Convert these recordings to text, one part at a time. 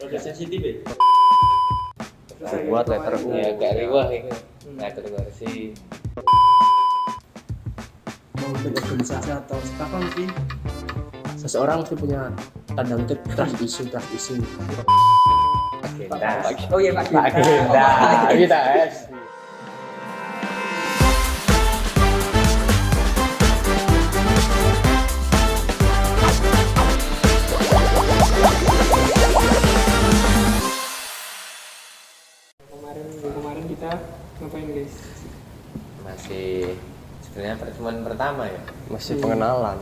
Udah sensitif ya? Buat letter U ya agak riwah itu. Letter versi mau berorganisasi atau apa mungkin seseorang mesti punya tanda kutip trust issue. agenda. Oh iya Pak Agenda. Kita es. Kemarin kita ngapain guys? Masih sebenarnya pertemuan pertama ya. Masih pengenalan.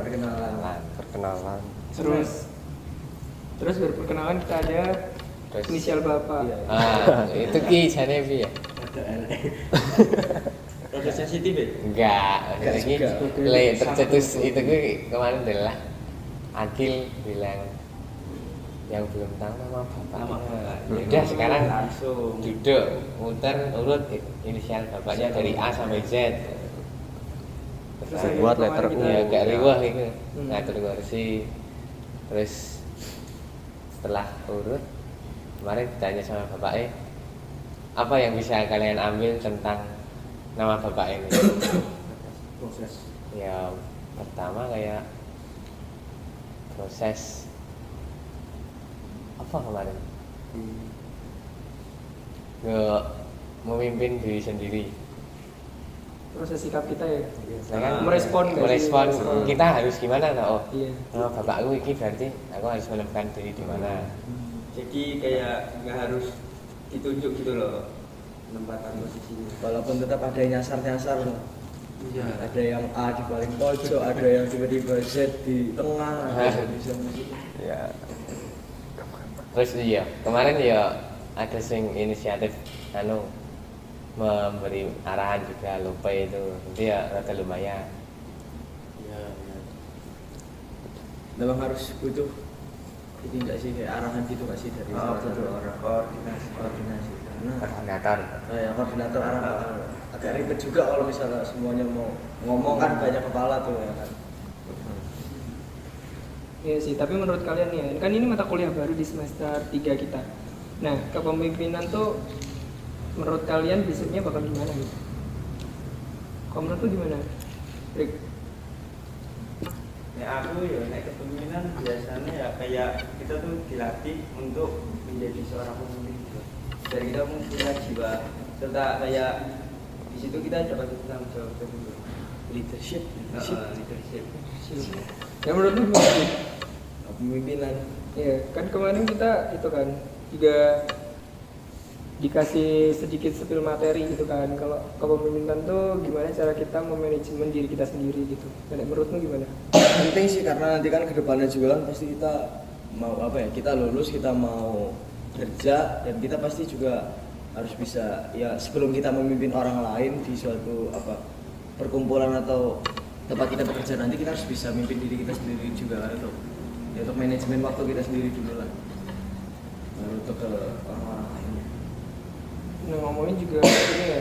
Perkenalan. Terus berperkenalan kita ada Terus inisial Bapak. itu Ki Janevi ya? Udah sensitif ya? Enggak, ini tercetus itu gue kemarin adalah Akil bilang yang belum tahu nama bapaknya. Udah sekarang langsung duduk muter urut inisial bapaknya dari A sampai Z. Terus Buat letter U. Ya agak riwah itu. Letter versi. Terus setelah urut kemarin ditanya sama bapaknya apa yang bisa kalian ambil tentang nama bapak ini? proses. Ya pertama kayak proses apa kemarin? Memimpin diri sendiri. proses sikap kita ya. Kan Merespon nggak sih? merespon kita harus gimana? Nah, oh, Iya. bapakku ini berarti aku harus menemukan diri di mana? Jadi kayak nggak harus ditunjuk gitu loh penempatan posisinya. Walaupun tetap ada yang nyasar loh. Iya. Ada yang A di paling pojok, ada yang tiba-tiba Z di tengah, ada di sana. Ya. Terus iya kemarin ya ada sing inisiatif memberi arahan juga lupa itu nanti ya rata lumayan. Iya. Memang harus butuh ini enggak sih kayak arahan gitu nggak sih dari salah satu orang koordinasi karena Koordinator. koordinator arah agak ribet juga kalau misalnya semuanya mau ngomong kan banyak kepala tuh ya kan. Iya sih, tapi menurut kalian nih, kan ini mata kuliah baru di semester 3 kita. Nah, kepemimpinan tuh menurut kalian besoknya bakal gimana gitu? Kalau menurut lu gimana? Rick? Ya aku ya naik kepemimpinan biasanya ya kayak kita tuh dilatih untuk menjadi seorang pemimpin gitu. Dari kita punya jiwa serta kayak di situ kita dapat tanggung jawab juga. Leadership. Leadership. Ya menurut lu gimana? Rick? Kepemimpinan. Iya, kan kemarin kita itu kan juga dikasih sedikit spill materi gitu kan. Kalau kepemimpinan tuh gimana cara kita memanajemen diri kita sendiri gitu. Dan menurut lu gimana? Penting sih karena nanti kan kedepannya juga kan pasti kita mau apa ya, kita lulus, kita mau kerja, dan kita pasti juga harus bisa ya sebelum kita memimpin orang lain di suatu apa perkumpulan atau tempat kita bekerja, nanti kita harus bisa memimpin diri kita sendiri juga kan, untuk manajemen waktu kita sendiri dulu lah, baru untuk ke orang-orang lainnya. Nah, ngomongin juga ini ya,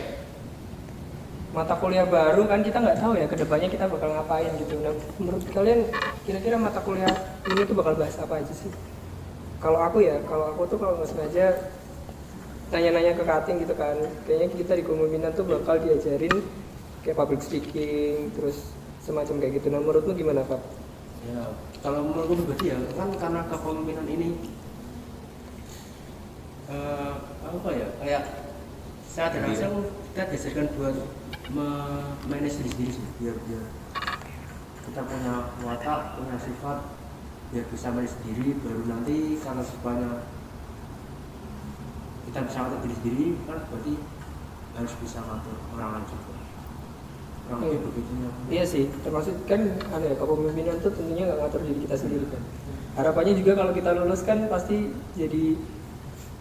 mata kuliah baru kan kita nggak tahu ya kedepannya kita bakal ngapain gitu. Nah, menurut kalian kira-kira mata kuliah ini tuh bakal bahas apa aja sih? Kalau aku tuh kalau nggak sengaja nanya-nanya ke cutting gitu kan, kayaknya kita di kepemimpinan tuh bakal diajarin kayak public speaking, terus semacam kayak gitu. Nah, menurut lu gimana Pak? Ya, kalau menurutku pribadi ya kan karena kepemimpinan ini apa ya kayak saat langsung kita diajarkan buat manage diri sendiri sih, biar kita punya watak, punya sifat, biar bisa manage sendiri, baru nanti kalau supaya kita bisa ngatur diri sendiri kan berarti harus bisa ngatur orang lain juga. Kurang lebih begitunya. Iya sih, termasuk kan ya kepemimpinan tuh tentunya nggak ngatur diri kita sendiri kan. Harapannya juga kalau kita lulus kan pasti jadi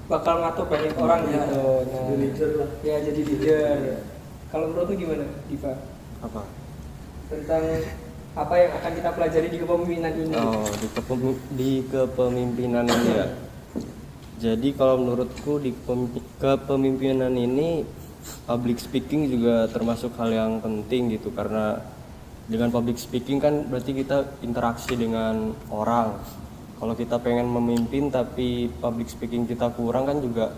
bakal ngatur banyak orang gitu. Nah, Jadi leader lah. ya jadi leader. Kalau menurut lu gimana, Diva? Apa? Tentang apa yang akan kita pelajari di kepemimpinan ini? Oh, di kepemimpinan ini ya. Jadi kalau menurutku di kepemimpinan ini public speaking juga termasuk hal yang penting gitu, karena dengan public speaking kan berarti kita interaksi dengan orang. Kalau kita pengen memimpin tapi public speaking kita kurang kan juga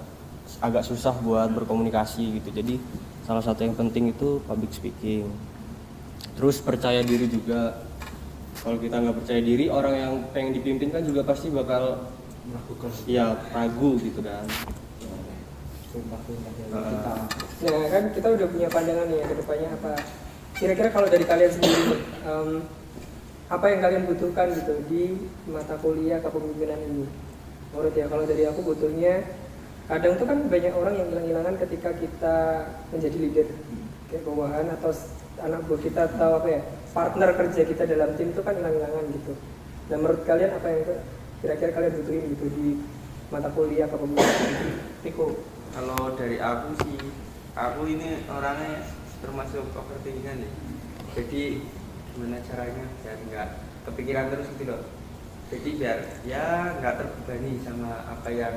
agak susah buat berkomunikasi gitu. Jadi salah satu yang penting itu public speaking. Terus percaya diri juga. Kalau kita nggak percaya diri, orang yang pengen dipimpin kan juga pasti bakal melakukan ya ragu gitu kan. sumpah-sumpah dari Ah. kita. Nah kan kita udah punya pandangan nih ya ke depannya apa. Kira-kira kalau dari kalian sendiri nih, apa yang kalian butuhkan gitu di mata kuliah kepemimpinan ini? Menurut ya kalau dari aku butuhnya, kadang tuh kan banyak orang yang hilang-hilangan ketika kita menjadi leader, kayak bawahan atau anak buah kita atau apa ya, partner kerja kita dalam tim itu kan hilang-hilangan gitu. Nah menurut kalian apa yang kira-kira kalian butuhin gitu di mata kuliah kepemimpinan? Piko. Kalau dari aku sih, aku ini orangnya termasuk overthinking ya. Jadi gimana caranya biar nggak kepikiran terus gitu loh. Jadi biar ya nggak terbebani sama apa yang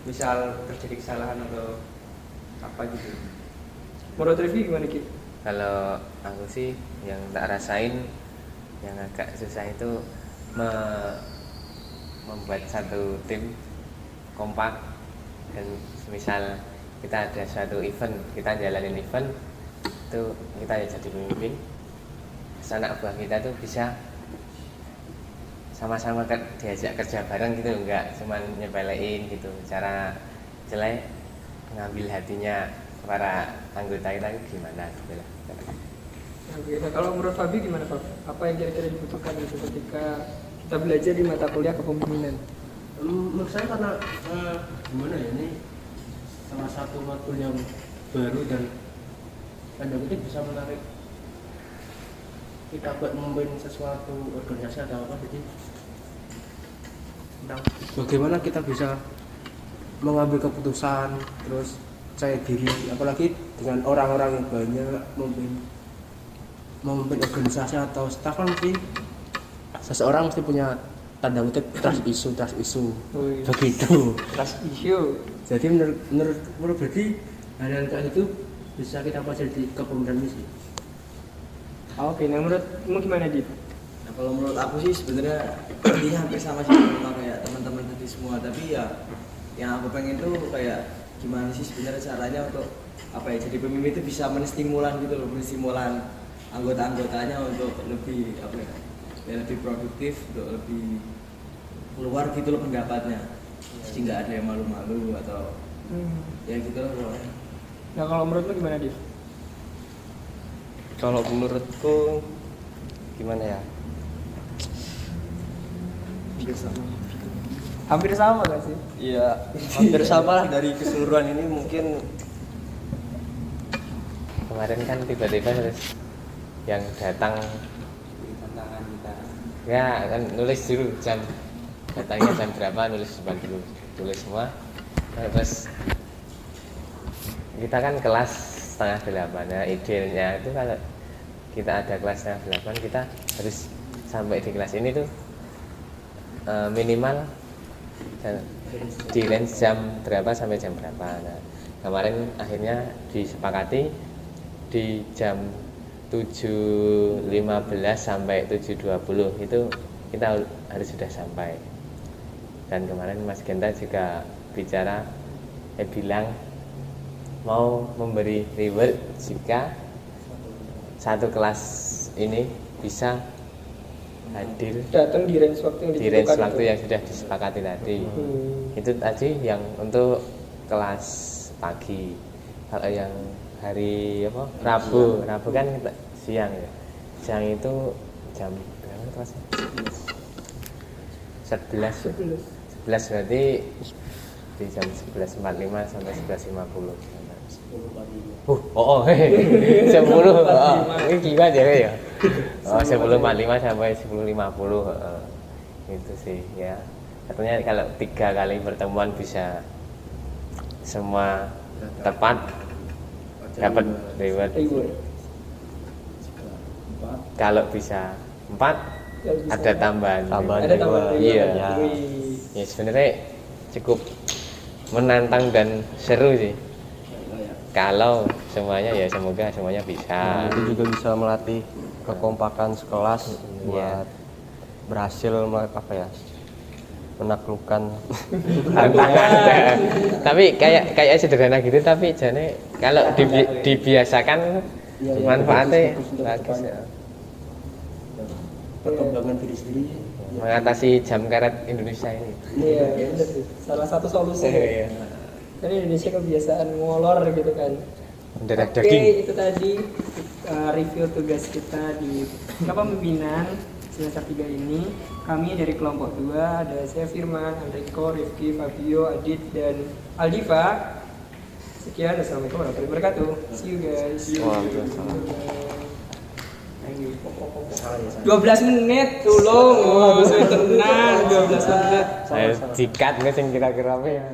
misal terjadi kesalahan atau apa gitu. Menurut Rifki gimana Ki? Kalau aku sih yang tak rasain yang agak susah itu membuat satu tim kompak, dan misal kita ada suatu event, kita jalanin event itu kita jadi pemimpin, anak buah kita tuh bisa sama-sama diajak kerja bareng gitu, enggak cuman nyepelein gitu. Cara jelek mengambil hatinya para anggota kita itu gimana gitu lah. Oke, nah kalau menurut Fabi gimana Fab? Apa yang kira-kira dibutuhkan gitu ketika kita belajar di mata kuliah kepemimpinan? Menurut saya karena gimana ya, ini salah satu matkul yang baru dan tanda kutip bisa menarik kita buat memimpin sesuatu organisasi atau apa. Jadi tentang bagaimana kita bisa mengambil keputusan, terus percaya diri, apalagi dengan orang-orang yang banyak memimpin organisasi atau staff kan mesti seseorang mesti punya tanda kutip trust issue Wih. begitu. Trust issue. Jadi menurut berarti hal-hal kayak itu bisa kita pelajari di kepemimpinan ini sih. Oke, nah menurutmu gimana Dit? Nah, kalau menurut aku sih sebenarnya intinya hampir sama sih sama kayak teman-teman tadi semua, tapi ya yang aku pengen tuh kayak gimana sih sebenarnya caranya untuk apa ya, jadi pemimpin itu bisa menstimulan gitu loh, menstimulan anggota-anggotanya untuk lebih apa ya, lebih produktif, untuk lebih keluar gitu loh pendapatnya, jadi nggak ada yang malu-malu atau ya gitu loh pokoknya. Nah kalau menurutmu gimana Dit? Kalau menurutku gimana ya? Hampir sama gak sih? Iya, hampir sama lah dari keseluruhan ini. Mungkin Kemarin kan tiba-tiba terus yang datang Tantangan kita. ya kan nulis dulu jam, datangnya jam berapa, nulis depan dulu, tulis semua. Terus kita kan kelas 7:30. Nah idealnya itu kalau kita ada kelas 7:30 kita harus sampai di kelas ini tuh minimal di range jam berapa sampai jam berapa. Nah kemarin akhirnya disepakati di jam 7.15 sampai 7.20 itu kita harus sudah sampai. Dan kemarin Mas Genta juga bilang mau memberi reward jika satu kelas ini bisa hadir Datang di range waktu yang di range ditentukan waktu itu. yang sudah disepakati tadi. Itu tadi yang untuk kelas pagi. Kalau yang hari apa? Rabu kan siang ya. Siang itu jam berapa kelasnya? 11 berarti di jam 11.45 sampai 11.50. Jam 10. Ini gimana ya? Oh, 10.45 sampai 10.50. Itu sih ya. Katanya kalau 3 kali pertemuan bisa semua tepat dapat reward. Kalau bisa 4 ada tambahan. Ada tambahan. Iya. Ya. Ya sebenarnya cukup menantang dan seru sih. Kalau semuanya ya semoga semuanya bisa. itu juga bisa melatih kekompakan sekelas buat Iya. berhasil apa ya, menaklukkan. tantangan. Tapi kayak sederhana gitu, tapi jane kalau dibiasakan manfaatnya bagus ya. Perkembangan diri sendiri Mengatasi jam karet Indonesia ini. Iya, bener sih. Salah satu solusi. Iya. Kan Indonesia kebiasaan ngolor gitu kan. Darah Oke, daging. itu tadi review tugas kita di kepemimpinan semester 3 ini. Kami dari kelompok 2 ada saya Firman, Enrico, Rifki, Fabio, Adit, dan Aldiva. Sekian, assalamualaikum warahmatullahi wabarakatuh. See you guys. Waalaikumsalam. 12 menit, tolong. Oh, saya tenang 12 menit. Saya jikat nggak sing kira-kira apa ya.